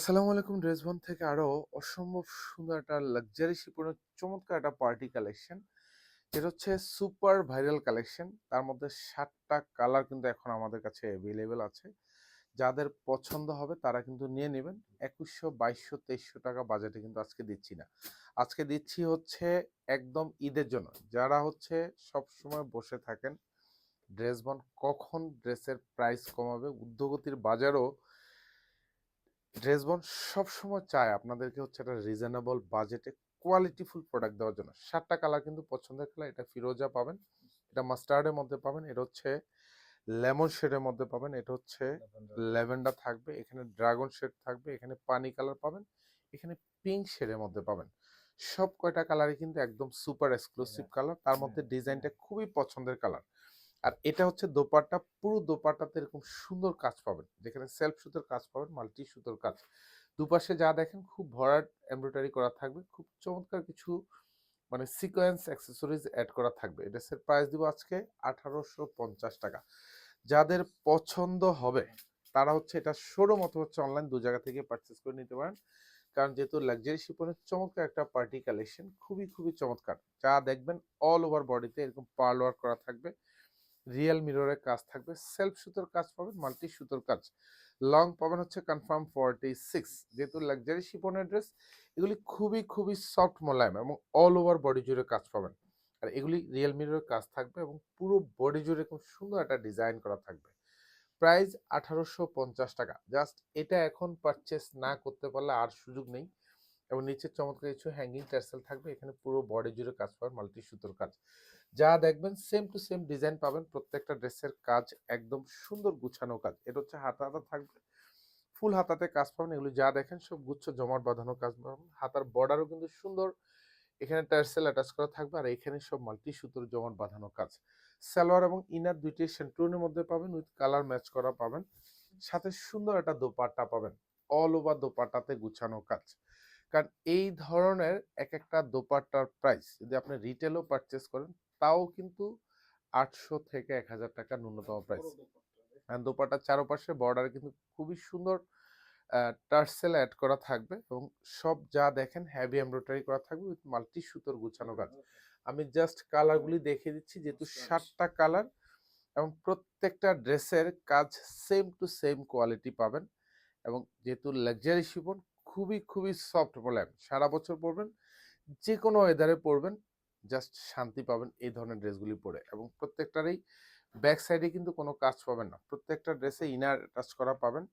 আসসালামু আলাইকুম। ড্রেসবন থেকে আরো অসম্ভব সুন্দর একটা লাক্সারি শিপনের চমৎকার একটা পার্টি কালেকশন, যেটা হচ্ছে সুপার ভাইরাল কালেকশন। তার মধ্যে 7টা কালার কিন্তু এখন আমাদের কাছে অ্যাভেলেবেল আছে। যাদের পছন্দ হবে তারা কিন্তু নিয়ে নেবেন। 2100, 2200, 2300 টাকা বাজেটে কিন্তু আজকে দিচ্ছি না। আজকে দিচ্ছি হচ্ছে একদম ঈদের জন্য। যারা হচ্ছে সবসময় বসে থাকেন ড্রেসবন কখন ড্রেসের প্রাইস কমাবে, ঊর্ধ্বগতির বাজারও ড্রেসবন সবসময় চায় আপনাদেরকে হচ্ছে একটা রিজনেবল বাজেটে কোয়ালিটিফুল প্রোডাক্ট দেওয়ার জন্য। 7টা কালার কিন্তু পছন্দের কালার। এটা ফিরোজা পাবেন, এটা মাস্টার্ডের মধ্যে পাবেন, এটা হচ্ছে লেমন শেডের মধ্যে পাবেন, এটা হচ্ছে ল্যাভেন্ডার থাকবে, এখানে ড্রাগন শেড থাকবে, এখানে পানি কালার পাবেন, এখানে পিঙ্ক শেডের মধ্যে পাবেন। সব কয়টা কালারই কিন্তু একদম সুপার এক্সক্লুসিভ কালার। তার মধ্যে ডিজাইনটা খুবই পছন্দের কালার। আর এটা হচ্ছে দোপাট্টা, পুরো দোপাট্টাতে এরকম সুন্দর কাজ পাবেন, যেখানে সেলফ সুতোর কাজ পাবেন, মাল্টি সুতোর কাজ। দুপাশে যা দেখেন খুব ভরাট এমব্রয়ডারি করা থাকবে, খুব চমৎকার কিছু মানে সিকোয়েন্স অ্যাক্সেসরিজ অ্যাড করা থাকবে। এটা সেট প্রাইস দিব আজকে 1850 টাকা। যাদের পছন্দ হবে তারা হচ্ছে এটা শোরুম অথবা হচ্ছে অনলাইন দু জায়গা থেকে পারচেস করে নিতে পারেন। কারণ যেহেতু লাক্সারি শিপনের চমৎকার একটা পার্টি কালেকশন, খুবই খুবই চমৎকার। যা দেখবেন অল ওভার বডিতে এরকম পার্ল ওয়ার্ক করা থাকবে, রিয়েল মিররের কাজ থাকবে, সেলফ সুতোর কাজ পাবেন, মাল্টি সুতোর কাজ। লং পাবেন হচ্ছে কনফার্ম 46। যেহেতু লাক্সারি শিপনের ড্রেস, এগুলি খুবই খুবই সফট মোলায়েম এবং অল ওভার বডি জুড়ে কাজ পাবেন। আর এগুলি রিয়েল মিররের কাজ থাকবে এবং পুরো বডি জুড়ে খুব সুন্দর একটা ডিজাইন করা থাকবে। প্রাইস 1850 টাকা। জাস্ট এটা এখন পারচেস না করতে পারলে আর সুযোগ নেই। এবং নিচের চমৎকার কিছু হ্যাঙ্গিং টার্সেল থাকবে, এখানে পুরো বডি জুড়ে কাজ পাবেন, মাল্টি সুতোর কাজ। যা দেখবেন সেম টু সেম ডিজাইন পাবেন। প্রত্যেকটা ড্রেসের কাজ একদম সুন্দর গুছানো কাজ। এটা হচ্ছে হাতা হাতা থাকবে, ফুল হাতাতে কাজ পাবেন। এগুলো যা দেখেন সব গুচ্ছ জমাট বাঁধানো কাজ পাবেন। হাতার বর্ডারও কিন্তু সুন্দর, এখানে টার্সেল অ্যাটাচ করা থাকবে, আর এখানে সব মাল্টি সুতোর জমাট বাঁধানো কাজ। সালোয়ার এবং ইনার দুইটি সেন্টুনের মধ্যে পাবেন, উইথ কালার ম্যাচ করা পাবেন। সাথে সুন্দর একটা দোপাট্টা পাবেন, অল ওভার দোপাট্টাতে গুছানো কাজ। কারণ এই ধরনের এক একটা দোপাট্টার প্রাইস যদি আপনি রিটেলও পারচেস করেন, তাও কিন্তু 800 থেকে 1000 টাকা ন্যূনতম প্রাইস। আর দোপাট্টার চারপাশে বর্ডারে কিন্তু খুবই সুন্দর টার্সেল অ্যাড করা থাকবে এবং সব যা দেখেন হেভি এমব্রয়ডারি করা থাকবে, উইথ মাল্টি সুতোর গুছানো কাজ। আমি জাস্ট কালারগুলি দেখিয়ে দিচ্ছি, যেহেতু 7টা কালার এবং প্রত্যেকটা ড্রেসের কাজ সেম টু সেম কোয়ালিটি পাবেন। এবং যেহেতু লাক্সারি শিফন, খুবই খুবই সফট মোলায়েম, সারা বছর পরবেন, যে কোনো ওয়েদারে পরবেন, জাস্ট শান্তি পাবেন এই ধরনের ড্রেসগুলি পরে। এবং প্রত্যেকটারই ব্যাক সাইডে কিন্তু কোনো কাজ পাবেন না, প্রত্যেকটা ড্রেসে ইনার টাচ করা পাবেন,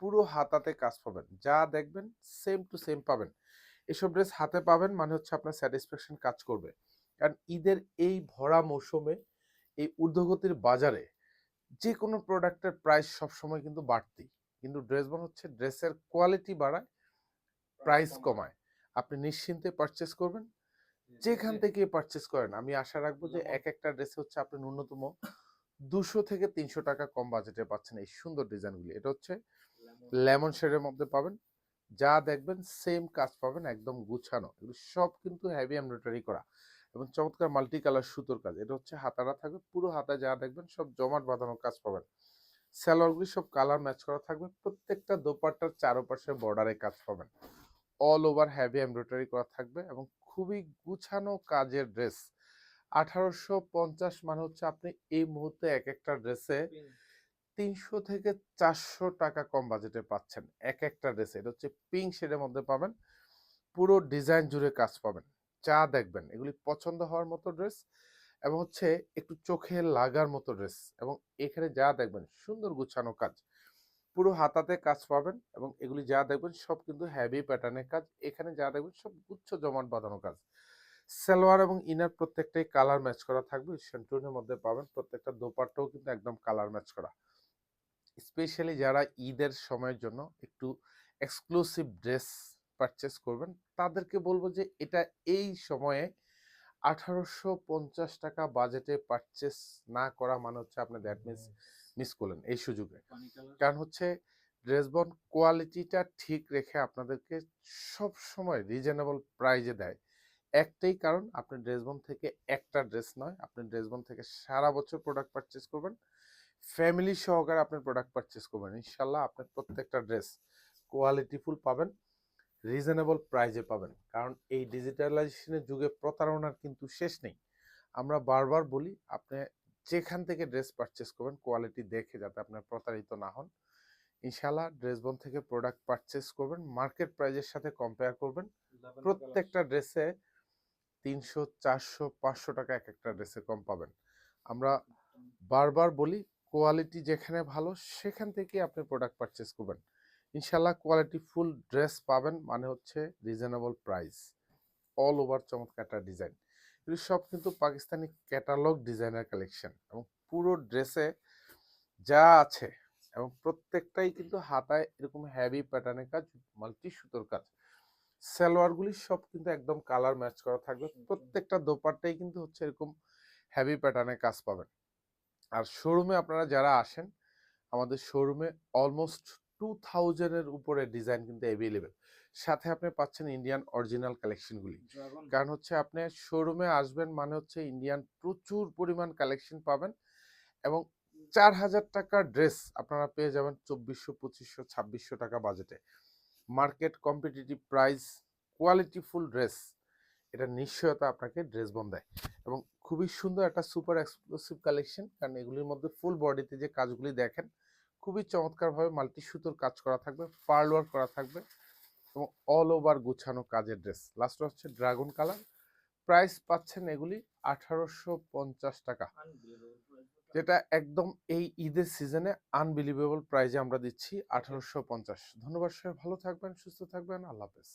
পুরো হাতাতে কাজ পাবেন, যা দেখবেন সেম টু সেম পাবেন। এসব ড্রেস হাতে পাবেন মানে হচ্ছে আপনার স্যাটিসফ্যাকশন কাজ করবে। কারণ ঈদের এই ভরা মৌসুমে, এই ঊর্ধ্বগতির বাজারে যে কোনো প্রোডাক্টের প্রাইস সবসময় কিন্তু বাড়তি। কিন্তু ড্রেসবন হচ্ছে ড্রেসের কোয়ালিটি বাড়ায়, প্রাইস কমায়। আপনি নিশ্চিন্তে পারচেস করবেন, যেখান থেকে পারচেস করেন। আমি আশা রাখবো যে এক একটা ড্রেসে হচ্ছে আপনি ন্যূনতম 200 থেকে 300 টাকা কম বাজেটে পাচ্ছেন এই সুন্দর ডিজাইনগুলি। এটা হচ্ছে লেমন শেডের মধ্যে পাবেন, যা দেখবেন সেম কাজ পাবেন, একদম গুছানো। এগুলো সব কিন্তু হেভি এমব্রয়ডারি করা এবং চমৎকার মাল্টি কালার সুতোর কাজ। এটা হচ্ছে হাতারা থাকবে, পুরো হাতায় যা দেখবেন সব জমাট বাঁধানো কাজ পাবেন। সালোয়ারগুলি সব কালার ম্যাচ করা থাকবে, প্রত্যেকটা দোপাট্টার চারপাশে বর্ডারে কাজ পাবেন, অল ওভার হেভি এমব্রয়ডারি করা থাকবে এবং খুবই গুছানো কাজের ড্রেস। 1850 মানে হচ্ছে আপনি এই মুহূর্তে এক একটা ড্রেসে 300 থেকে 400 টাকা কম বাজেটে পাচ্ছেন এক একটা ড্রেসে। এটা হচ্ছে পিঙ্ক শেডের মধ্যে পাবেন, পুরো ডিজাইন জুড়ে কাজ পাবেন, যা দেখবেন এগুলি পছন্দ হওয়ার মতো ড্রেস এবং হচ্ছে একটু চোখে লাগার মতো ড্রেস। এবং এখানে যা দেখবেন সুন্দর গুছানো কাজ, পুরো হাতাতে কাজ পাবেন এবং এগুলি যা দেখবেন সব কিন্তু হেভি প্যাটার্নের কাজ। এখানে যা দেখবেন সব গুচ্ছ জমাট বাঁধানো কাজ। সালোয়ার এবং ইনার প্রত্যেকটাই কালার ম্যাচ করা থাকবে, সেন্টুনের মধ্যে পাবেন। প্রত্যেকটা দোপাট্টাও কিন্তু একদম কালার ম্যাচ করা। স্পেশালি যারা ঈদের সময়ের জন্য একটু এক্সক্লুসিভ ড্রেস পারচেস করবেন, তাদেরকে বলবো যে এটা এই সময়ে 1850 টাকা বাজেটে পারচেস না করা মানে হচ্ছে আপনি দ্যাট মিনস মিস করলেন এই সুযোগে। কারণ হচ্ছে ড্রেসবন কোয়ালিটিটা ঠিক রেখে আপনাদেরকে সব সময় রিজনেবল প্রাইজে দেয়। একটাই কারণ, আপনি ড্রেসবন থেকে একটা ড্রেস নয়, আপনি ড্রেসবন থেকে সারা বছর প্রোডাক্ট পারচেস করবেন, ফ্যামিলি সহকারে আপনি প্রোডাক্ট পারচেস করবেন, ইনশাল্লাহ আপনার প্রত্যেকটা ড্রেস কোয়ালিটিফুল পাবেন, রিজনেবল প্রাইজে পাবেন। কারণ এই ডিজিটালাইজেশনের যুগে প্রতারণার কিন্তু শেষ নেই। আমরা বারবার বলি আপনি যেখান থেকে ড্রেস পারচেস করবেন কোয়ালিটি দেখে, যাতে আপনার প্রতারিত না হন। ইনশাআল্লাহ ড্রেসবন থেকে প্রোডাক্ট পারচেস করবেন, মার্কেট প্রাইজের সাথে কম্পেয়ার করবেন। প্রত্যেকটা ড্রেসে 300, 400, 500 টাকা এক একটা ড্রেসে কম পাবেন। আমরা বারবার বলি কোয়ালিটি যেখানে ভালো সেখান থেকে আপনি প্রোডাক্ট পারচেস করবেন। ইনশাআল্লাহ কোয়ালিটি ফুল ড্রেস পাবেন, মানে হচ্ছে রিজনেবল প্রাইস, অল ওভার চমৎকার একটা ডিজাইন। এগুলি সব কিন্তু পাকিস্তানি ক্যাটালগ ডিজাইনার কালেকশন, এবং পুরো ড্রেসে যা আছে এবং প্রত্যেকটাই কিন্তু হাতায় এরকম হেভি প্যাটার্নের কাজ, মাল্টি সুতোর কাজ। সালোয়ারগুলি সব কিন্তু একদম কালার ম্যাচ করা থাকবে। প্রত্যেকটা দোপাট্টাই কিন্তু হচ্ছে এরকম হেভি প্যাটার্নের কাজ পাবেন। আর শোরুমে আপনারা যারা আসেন, আমাদের শোরুমে অলমোস্ট 2000 এর উপরে ডিজাইন কিন্তু অ্যাভেলেবেল। সাথে আপনি পাচ্ছেন ইন্ডিয়ান অরিজিনাল কালেকশনগুলি। কারণ হচ্ছে আপনি শোরুমে আসবেন মানে হচ্ছে ইন্ডিয়ান প্রচুর পরিমাণ কালেকশন পাবেন, এবং 4000 টাকার ড্রেস আপনারা পেয়ে যাবেন 2400, 2500, 2600 টাকা বাজেটে। মার্কেট কম্পিটিটিভ প্রাইস, কোয়ালিটিফুল ড্রেস, এটা নিশ্চয়তা আপনাকে ড্রেসবন দেয়। এবং খুবই সুন্দর একটা সুপার এক্সক্লুসিভ কালেকশন, কারণ এগুলির মধ্যে ফুল বডিতে যে কাজগুলি দেখেন খুবই চমৎকারভাবে মাল্টি সুতোর কাজ করা থাকবে, পার্ল ওয়ার্ক করা থাকবে, এবং অল ওভার গুছানো কাজের ড্রেস। লাস্ট হচ্ছে ড্রাগন কালার। প্রাইস পাচ্ছেন এগুলি 1850 টাকা, যেটা একদম এই ঈদের সিজনে আনবিলিভেবল প্রাইজে আমরা দিচ্ছি 1850। ধন্যবাদ, সবাই ভালো থাকবেন, সুস্থ থাকবেন, আল্লাহ হাফেজ।